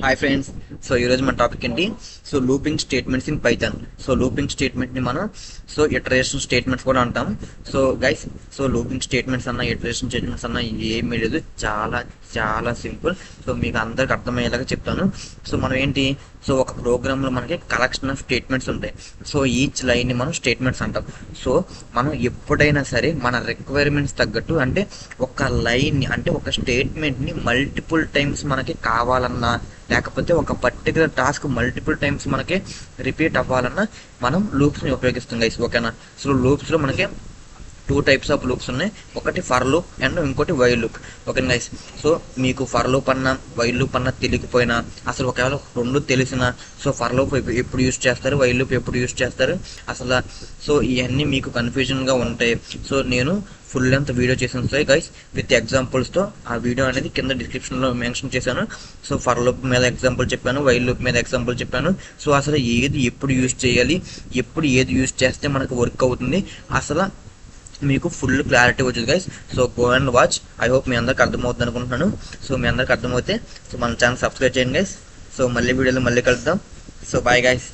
Hi friends. So ఈరోజు మన topic ఏంటి? So looping statements in Python. So looping స్టేట్మెంట్ని మనం ఇటరేషన్ స్టేట్మెంట్స్ కూడా అంటాం. సో గైస్, లూపింగ్ స్టేట్మెంట్స్ అన్న ఇటరేషన్ స్టేట్మెంట్స్ అన్న ఏమీ లేదు, చాలా చాలా సింపుల్. సో మీకు అందరికి అర్థమయ్యేలాగా చెప్తాను. సో మనం ఏంటి, ఒక ప్రోగ్రాంలో మనకి కలెక్షన్ ఆఫ్ స్టేట్మెంట్స్ ఉంటాయి. సో ఈచ్ లైన్ని మనం స్టేట్మెంట్స్ అంటాం. సో మనం ఎప్పుడైనా సరే మన రిక్వైర్మెంట్స్ తగ్గట్టు, అంటే ఒక లైన్ని, అంటే ఒక స్టేట్మెంట్ని మల్టిపుల్ టైమ్స్ మనకి కావాలన్నా, లేకపోతే ఒక పర్టికులర్ టాస్క్ మల్టిపుల్ టైమ్స్ మనకి రిపీట్ అవ్వాలన్నా మనం లూప్స్ని ఉపయోగిస్తాం గైస్, ఓకేనా? సో లూప్స్లో మనకి టూ టైప్స్ ఆఫ్ లూప్స్ ఉన్నాయి. ఒకటి ఫర్ లూప్ అండ్ ఇంకోటి while loop, okay guys? So మీకు ఫర్ లూప్ అన్న వైల్ లూప్ అన్న తెలియకపోయినా, అసలు ఒకవేళ రెండు తెలిసినా, సో ఫర్ లూప్ ఎప్పుడు యూజ్ చేస్తారు, వైల్ లూప్ ఎప్పుడు యూజ్ చేస్తారు అసలు, సో ఇవన్నీ మీకు కన్ఫ్యూజన్గా ఉంటాయి. సో నేను ఫుల్ లెంత్ వీడియో చేశాను సార్ గైస్, విత్ ఎగ్జాంపుల్స్తో. ఆ వీడియో అనేది కింద డిస్క్రిప్షన్లో మెన్షన్ చేశాను. సో ఫర్ లూప్ మీద ఎగ్జాంపుల్ చెప్పాను, వైల్ లూప్ మీద ఎగ్జాంపుల్ చెప్పాను. సో అసలు ఏది ఎప్పుడు యూజ్ చేయాలి, ఎప్పుడు ఏది యూజ్ చేస్తే మనకు వర్క్ అవుతుంది, అసలు మీకు ఫుల్ క్లారిటీ వచ్చింది guys. So go and watch. I hope మీ అందరికి అర్థమవుతుంది అనుకుంటున్నాను. సో మీ అందరికి అర్థమవుతే సో మన ఛానల్ సబ్స్క్రైబ్ చేయండి గైస్. సో మళ్ళీ వీడియోలో మళ్ళీ కలుద్దాం. So bye guys.